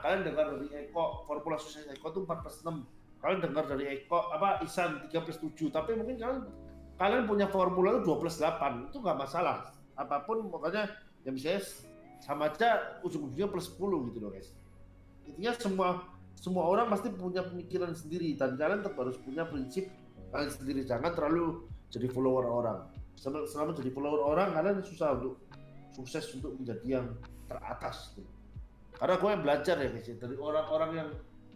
kalian dengar dari Eko, formula sukses Eko tuh 4+6. Kalian dengar dari Eko Ihsan 3+7, tapi mungkin kalian punya formula itu 2+8, itu nggak masalah. Apapun makanya ya misalnya sama aja ujung-ujungnya +10 gitu loh guys. Intinya semua orang pasti punya pemikiran sendiri dan kalian tetap harus punya prinsip kalian sendiri. Jangan terlalu jadi follower orang. Selama jadi follower orang kalian susah untuk sukses untuk menjadi yang teratas gitu. Karena gue yang belajar ya guys, dari orang-orang yang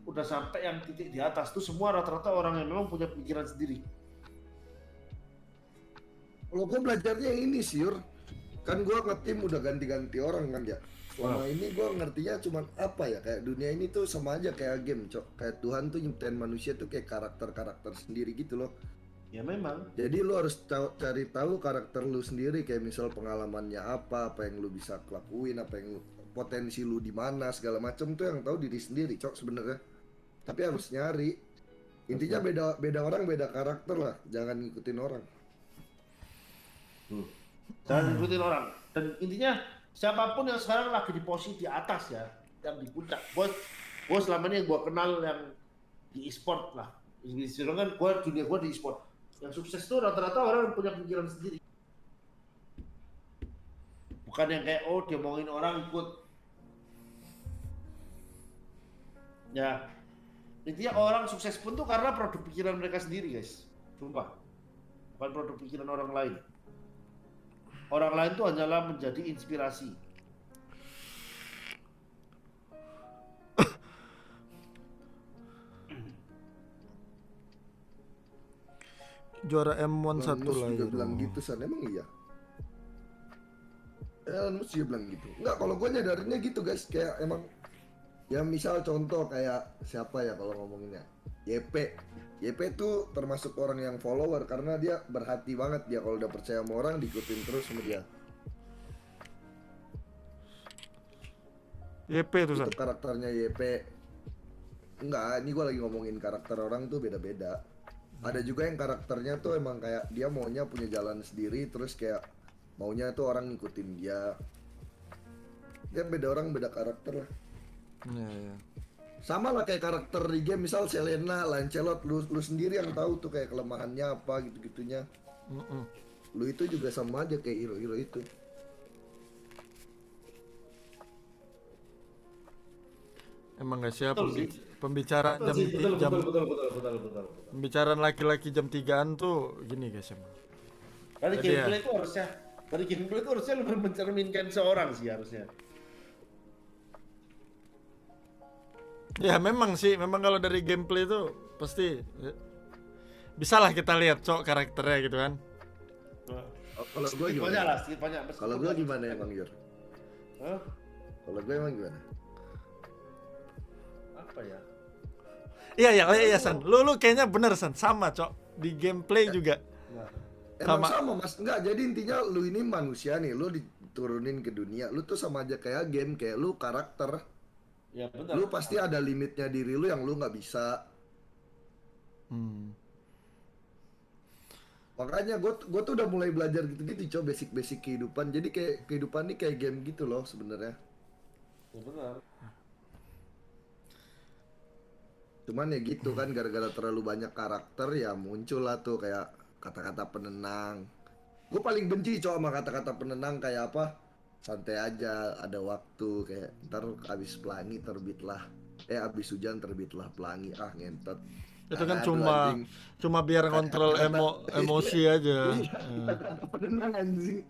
udah sampai yang titik di atas tuh semua rata-rata orang yang memang punya pemikiran sendiri. Kalau gue belajarnya ini sih Yur, kan gue nge-team udah ganti-ganti orang kan ya. Selama ini gue ngertinya cuman apa ya, kayak dunia ini tuh sama aja kayak game cok. Kayak Tuhan tuh nyiptain manusia tuh kayak karakter-karakter sendiri gitu loh. Ya memang. Jadi lu harus cari tahu karakter lu sendiri, kayak misal pengalamannya apa yang lu bisa lakuin, apa yang potensi lu di mana segala macam tuh yang tahu diri sendiri cok sebenarnya. Tapi harus nyari. Intinya beda orang beda karakter lah, jangan ngikutin orang. Jangan ngikutin orang. Dan intinya siapapun yang sekarang lagi di posisi di atas ya, yang di puncak. Gue selama ini gue kenal yang di e-sport lah. Kan dunia gue di e-sport. Yang sukses tuh rata-rata orang yang punya pikiran sendiri. Bukan yang kayak dia mauin orang ikut. Ya, intinya orang sukses pun tuh karena produk pikiran mereka sendiri guys. Sumpah. Bukan produk pikiran orang lain. Orang lain tuh hanyalah menjadi inspirasi. Juara M1 satu lah juga bilang gitu San, emang iya? Elon Musk juga bilang gitu. Enggak, kalau gue nyadarinnya gitu guys, kayak emang ya misal contoh kayak siapa ya kalau ngomonginnya YP tuh termasuk orang yang follower karena dia berhati banget, dia kalau udah percaya sama orang diikutin terus sama dia. YP tuh San. Itu karakternya YP. Enggak, ini gue lagi ngomongin karakter orang tuh beda-beda. Ada juga yang karakternya tuh emang kayak dia maunya punya jalan sendiri, terus kayak maunya tuh orang ngikutin dia. Dia beda orang beda karakter lah. Ya. Sama lah kayak karakter di game, misal Selena, Lancelot, lu sendiri yang tahu tuh kayak kelemahannya apa gitu-gitunya. Lu itu juga sama aja kayak hero-hero itu. Emang gak siap pembicaraan jam Betul. pembicaraan laki-laki jam 3-an tuh gini guys emang. Dari gameplay itu harusnya lebih mencerminkan seorang sih harusnya. Ya memang sih, memang kalau dari gameplay itu pasti bisa lah kita lihat cok karakternya gitu kan. Kalau gue gimana? Kalau gue gimana emang Yur? Kalau gue emang gimana? Apa ya? Iya San, lu kayaknya bener San, sama cok di gameplay juga. Emang sama mas, enggak, jadi intinya lu ini manusia nih, lu diturunin ke dunia, lu tuh sama aja kayak game, kayak lu karakter. Ya benar. Lu pasti ada limitnya diri lu yang lu nggak bisa. Makanya gue tuh udah mulai belajar gitu-gitu coba basic kehidupan. Jadi kayak kehidupan ini kayak game gitu loh sebenarnya. Ya benar. Cuman ya gitu kan, gara-gara terlalu banyak karakter ya muncul lah tuh kayak kata-kata penenang. Gue paling benci sama kata-kata penenang kayak apa? Santai aja, ada waktu, kayak ntar abis pelangi terbitlah, abis hujan terbitlah pelangi, ngentot. Itu kan cuma biar kontrol emosi aja. Penenang anjing.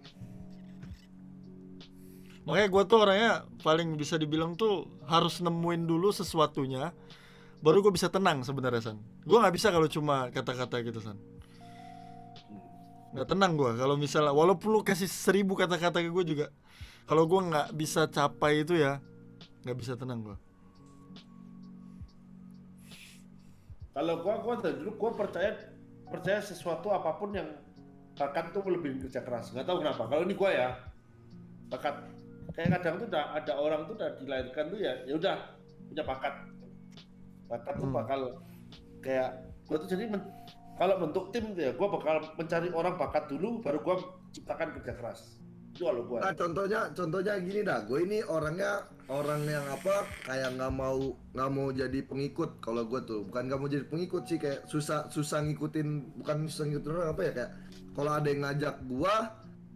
Makanya gue tuh orangnya paling bisa dibilang tuh harus nemuin dulu sesuatunya, baru gue bisa tenang sebenarnya San. Gue nggak bisa kalau cuma kata-kata gitu San. Nggak tenang gue kalau misalnya walaupun lu kasih 1000 kata-kata ke gue juga, kalau gue nggak bisa capai itu ya nggak bisa tenang gue. Kalau gue dari dulu gue percaya sesuatu apapun yang bakat tuh lebih kerja keras. Nggak tahu kenapa. Kalau ini gue ya bakat. Kayak kadang tuh ada orang tuh udah dilahirkan tuh ya udah punya bakat. Bakat tuh bakal kayak gue tuh jadi kalau bentuk tim tuh ya gue bakal mencari orang bakat dulu, baru gue ciptakan kerja keras. Itu kalau gue. Nah, contohnya gini dah. Gue ini orangnya orang yang apa kayak nggak mau jadi pengikut. Kalau gue tuh bukan nggak mau jadi pengikut sih, kayak susah ngikutin, bukan susah ngikutin orang apa ya, kayak kalau ada yang ngajak gue,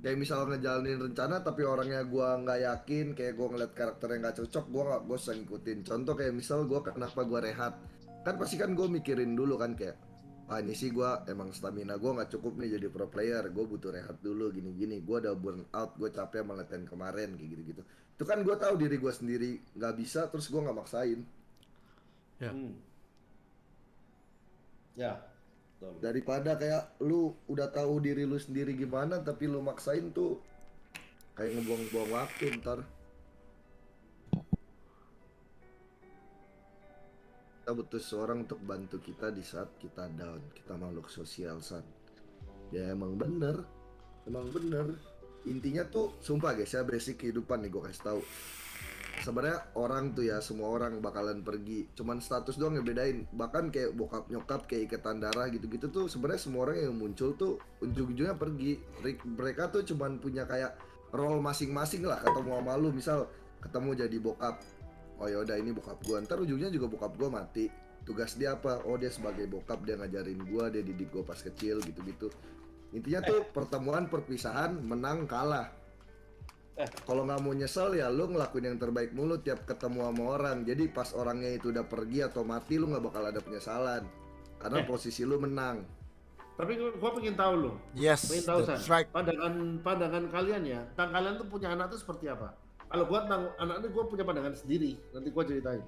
kayak misal ngejalanin rencana tapi orangnya gue nggak yakin, kayak gue ngeliat karakter yang nggak cocok, gue usah ngikutin. Contoh kayak misal gue kenapa gue rehat, kan pasti kan gue mikirin dulu kan, kayak ini sih gue emang stamina gue nggak cukup nih jadi pro player, gue butuh rehat dulu gini gue udah burn out, gue capek sama latihan kemarin kayak gitu itu kan gue tahu diri gue sendiri nggak bisa, terus gue nggak maksain. Ya. Ya. Betul. Daripada kayak lu udah tahu diri lu sendiri gimana tapi lu maksain tuh kayak ngebuang-buang waktu ntar. Kita butuh seorang untuk bantu kita di saat kita down. Kita makhluk sosial, San. Ya emang bener. Intinya tuh, sumpah guys ya, basic kehidupan nih gue kasih tahu. Sebenarnya orang tuh ya, semua orang bakalan pergi. Cuman status doang yang bedain. Bahkan kayak bokap nyokap, kayak ikatan darah gitu-gitu tuh, sebenarnya semua orang yang muncul tuh ujung-ujungnya pergi. Mereka tuh cuman punya kayak role masing-masing lah. Ketemu sama lu, misal ketemu jadi bokap. Oh ya udah ini bokap gue, ntar ujungnya juga bokap gue mati. Tugas dia apa? Oh dia sebagai bokap, dia ngajarin gue, dia didik gue pas kecil gitu-gitu. Intinya tuh pertemuan, perpisahan, menang, kalah. Kalau nggak mau nyesel ya lu ngelakuin yang terbaik mulu tiap ketemu sama orang. Jadi pas orangnya itu udah pergi atau mati, lu nggak bakal ada penyesalan. Karena posisi lu menang. Tapi gue pengen tahu loh. Yes, Pengen tahu that's San. right. Pandangan kalian ya. Tentang kalian tuh punya anak tuh seperti apa? Kalau gue tentang anak ini gue punya pandangan sendiri. Nanti gue ceritain.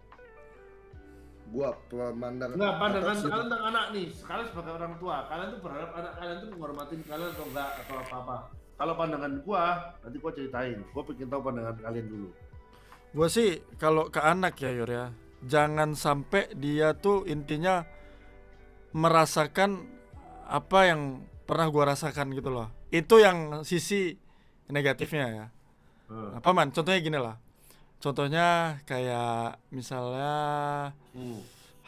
Gua pemandangan. Nggak, pandangan kalian tentang anak nih. Sekarang sebagai orang tua, kalian tuh berharap anak kalian tuh menghormatin kalian atau enggak atau apa-apa. Kalau pandangan gue, nanti gue ceritain. Gue pengen tahu pandangan kalian dulu. Gue sih kalau ke anak ya Yor ya, jangan sampai dia tuh intinya merasakan apa yang pernah gue rasakan gitu loh. Itu yang sisi negatifnya ya. Apa man? Contohnya gini lah. Contohnya kayak misalnya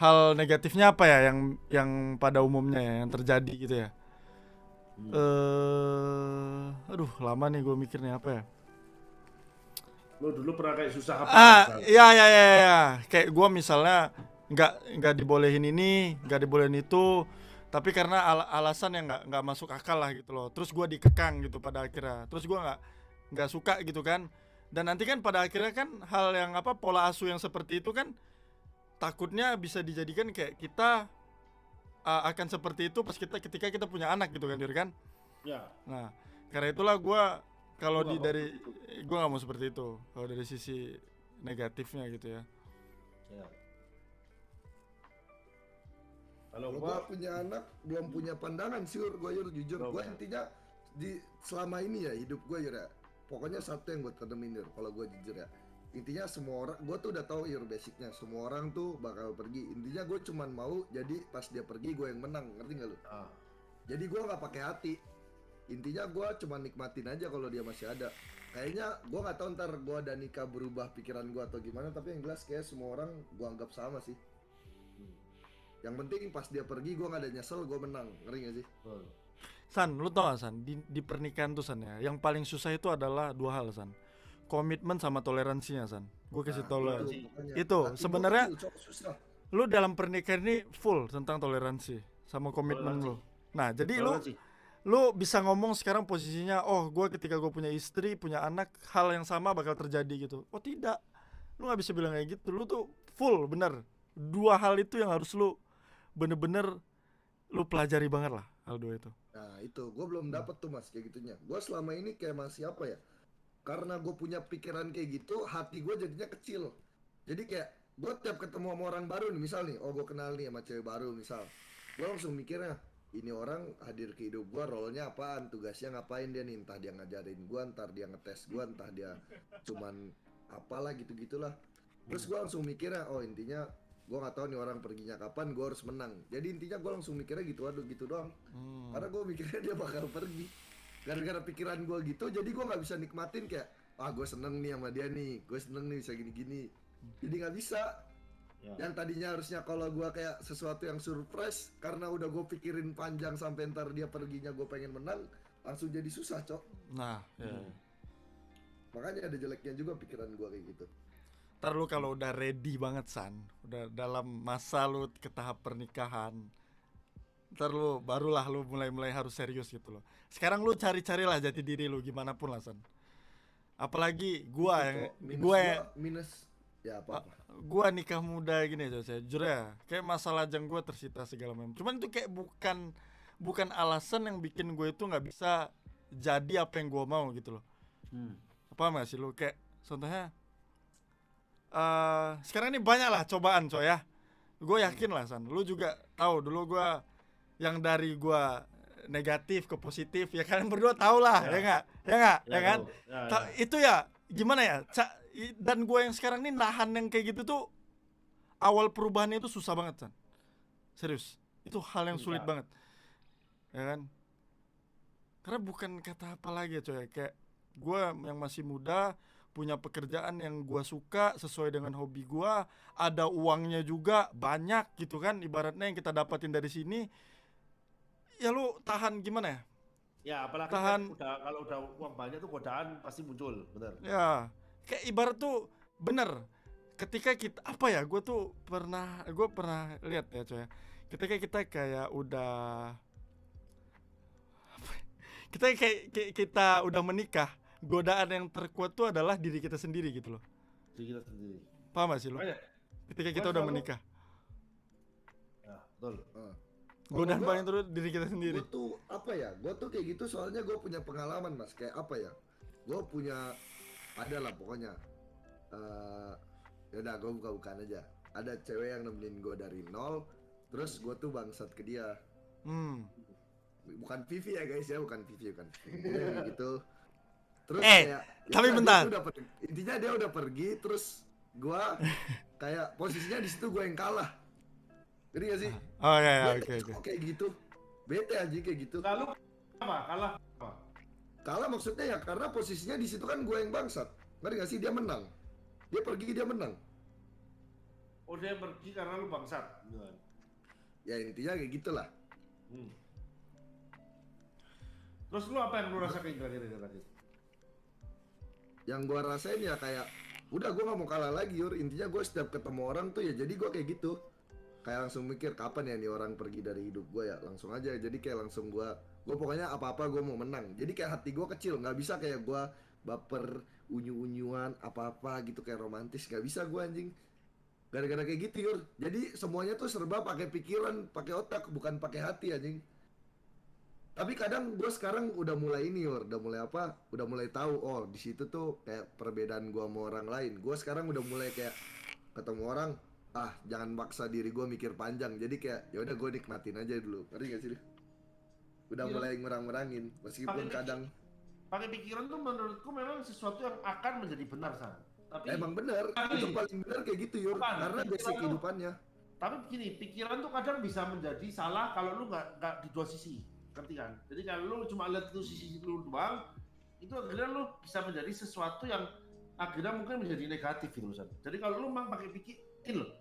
hal negatifnya apa ya yang pada umumnya ya, yang terjadi gitu ya. Aduh lama nih gue mikirnya apa ya. Lo dulu pernah kayak susah apa? Iya. Kayak gue misalnya nggak dibolehin ini, nggak dibolehin itu, tapi karena alasan yang nggak masuk akal lah gitu loh. Terus gue dikekang gitu pada akhirnya. Terus gue nggak suka gitu kan. Dan nanti kan pada akhirnya kan hal yang apa, pola asuh yang seperti itu kan takutnya bisa dijadikan kayak kita akan seperti itu pas ketika kita punya anak gitu kan, Dir kan? Ya. Nah, karena itulah gue kalau Gua gue nggak mau seperti itu kalau dari sisi negatifnya gitu ya. Ya. Kalau Kalau gua punya anak belum punya pandangan sih, gue jujur. Gue intinya selama ini ya hidup gue ya, pokoknya satu yang gue tanemin kalau gue jujur ya. Intinya semua orang, gue tuh udah tahu basicnya. Semua orang tuh bakal pergi. Intinya gue cuman mau jadi pas dia pergi gue yang menang, ngerti nggak lu? Jadi gue nggak pakai hati. Intinya gue cuma nikmatin aja kalau dia masih ada. Kayaknya gue nggak tahu ntar gue dan Nika berubah pikiran gue atau gimana. Tapi yang jelas kayak semua orang gue anggap sama sih. Yang penting pas dia pergi gue nggak ada nyesel, gue menang, ngerti nggak sih? San, lu tau gak San, di pernikahan tuh San ya, yang paling susah itu adalah dua hal San, komitmen sama toleransinya San. Gue kasih tau lo itu sebenarnya lu dalam pernikahan ini full tentang toleransi sama komitmen lu. Nah jadi lu bisa ngomong sekarang posisinya, oh gue ketika gue punya istri, punya anak, hal yang sama bakal terjadi gitu. Oh tidak, lu gak bisa bilang kayak gitu. Lu tuh full, bener. Dua hal itu yang harus lu bener-bener lu pelajari banget lah, hal dua itu. Nah itu, gue belum dapet tuh mas kayak gitunya. Gue selama ini kayak masih apa ya, karena gue punya pikiran kayak gitu, hati gue jadinya kecil. Jadi kayak, gue tiap ketemu sama orang baru nih, misal nih, oh gue kenal nih sama cewek baru misal, gue langsung mikirnya, ini orang hadir ke hidup gue, role-nya apaan, tugasnya ngapain dia nih, entah dia ngajarin gue, entar dia ngetes gue, entah dia cuman apalah gitu-gitulah. Terus gue langsung mikirnya, oh intinya gue nggak tahu nih orang perginya kapan, gue harus menang. Jadi intinya gue langsung mikirnya gitu doang. Karena gue mikirnya dia bakal pergi. Gara-gara pikiran gue gitu, jadi gue nggak bisa nikmatin kayak, gue seneng nih sama dia nih, gue seneng nih bisa gini-gini. Jadi nggak bisa. Yang tadinya harusnya kalau gue kayak sesuatu yang surprise, karena udah gue pikirin panjang sampai ntar dia perginya gue pengen menang, langsung jadi susah cok. Nah, Makanya ada jeleknya juga pikiran gua kayak gitu. Ntar lu kalau udah ready banget San, udah dalam masa lu ke tahap pernikahan, ntar lu barulah lu mulai harus serius gitu loh. Sekarang lu cari-carilah jati diri lu gimana pun lah San. Apalagi gua yang Minus gua gua minus ya apa-apa. gua nikah muda gini aja saya jujur ya, kayak masalah lajang gua tersita segala macam. Cuman itu kayak bukan alasan yang bikin gue itu nggak bisa jadi apa yang gua mau gitu loh. Apa nggak sih lu kayak contohnya sekarang ini banyak lah cobaan coy ya. Gue yakin lah San, lu juga tahu dulu gue yang dari gue negatif ke positif ya, kalian berdua tahu lah ya nggak ya kan. tahu. Ya. Itu ya gimana ya dan gue yang sekarang ini nahan yang kayak gitu tuh, awal perubahannya itu susah banget San, serius itu hal yang sulit banget ya kan, karena bukan kata apa lagi coy, kayak gue yang masih muda punya pekerjaan yang gue suka sesuai dengan hobi gue, ada uangnya juga banyak gitu kan, ibaratnya yang kita dapatin dari sini ya lu tahan gimana ya. Ya apalagi Tahan. kan kalau udah uang banyak tuh godaan pasti muncul, bener. Ya kayak ibarat tuh bener ketika kita apa ya, gue pernah lihat ya coy, ketika kita kayak udah kita udah menikah, godaan yang terkuat tuh adalah diri kita sendiri gitu loh. Diri kita sendiri. Paham gak sih lo? Makanya, Ketika kita gua udah selalu- menikah, ya betul. godaan gua- paling terus diri kita sendiri. Gue tuh apa ya? Gue tuh kayak gitu soalnya gue punya pengalaman mas. Kayak apa ya? Gue punya ada lah pokoknya. Ya udah gue buka-bukaan aja. Ada cewek yang nemenin gue dari nol. Terus gue tuh bangsat ke dia. Bukan Vivi ya guys ya, bukan Vivi kan. Gitu. Terus kayak tapi ya, bentar. intinya dia udah pergi. Terus gue kayak posisinya di situ gue yang kalah. Ngerti gak sih? Oh ya, Bete oke. kok kayak gitu. Bete aja kayak gitu. Lalu apa? Kalah apa? Kalah maksudnya ya karena posisinya di situ kan gue yang bangsat. Ngerti gak sih? Dia menang. Dia pergi, dia menang. Oh dia pergi karena lu bangsat, gitu kan? Ya intinya kayak gitulah. Terus lu apa yang lu rasain terakhir? Yang gue rasain ya kayak udah gue gak mau kalah lagi Yur. Intinya gue setiap ketemu orang tuh ya jadi gue kayak gitu. Kayak langsung mikir kapan ya nih orang pergi dari hidup gue ya. Langsung aja, jadi kayak langsung gue pokoknya apa-apa gue mau menang. Jadi kayak hati gue kecil, gak bisa kayak gue baper, unyu-unyuan, apa-apa gitu kayak romantis. Gak bisa gue anjing. Gara-gara kayak gitu Yur. Jadi semuanya tuh serba pakai pikiran, pakai otak, bukan pakai hati anjing. Tapi kadang gue sekarang udah mulai ini Yur, udah mulai apa? Udah mulai tahu oh di situ tuh kayak perbedaan gue sama orang lain. Gue sekarang udah mulai kayak ketemu orang, jangan maksa diri gue mikir panjang. Jadi kayak ya udah gue nikmatin aja dulu. Ngerti gak sih? Udah mulai ngurang-ngurangin meskipun kadang pakai pikiran tuh menurutku memang sesuatu yang akan menjadi benar San. Tapi emang bener, itu paling bener kayak gitu Yur. Karena basic kehidupannya. Tapi begini, pikiran tuh kadang bisa menjadi salah kalau lu nggak di dua sisi, ngerti kan? Jadi kalau lu cuma lihat itu sisi lu doang, itu akhirnya lu bisa menjadi sesuatu yang akhirnya mungkin menjadi negatif gitu San. Jadi kalau lu memang pakai pikiran loh,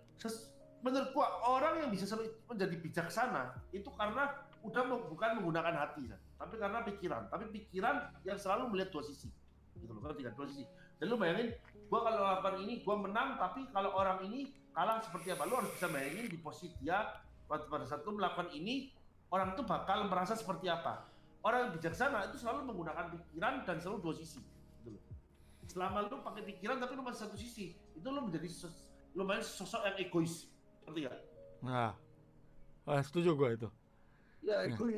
menurut gua orang yang bisa menjadi bijaksana itu karena bukan menggunakan hati San, tapi karena pikiran. Tapi pikiran yang selalu melihat dua sisi, gitu loh, ngerti kan? Dua sisi. Dan lu bayangin, gua kalau lakukan ini gua menang, tapi kalau orang ini kalah seperti apa? Lu harus bisa bayangin di posisi dia pada saat lu melakukan ini, orang itu bakal merasa seperti apa. Orang yang bijaksana itu selalu menggunakan pikiran dan selalu dua sisi, gitu loh. Selama lu pakai pikiran tapi lu masih satu sisi, itu lu menjadi lumayan sosok yang egois, ngerti gak? Nah, setuju gue itu. Ya egois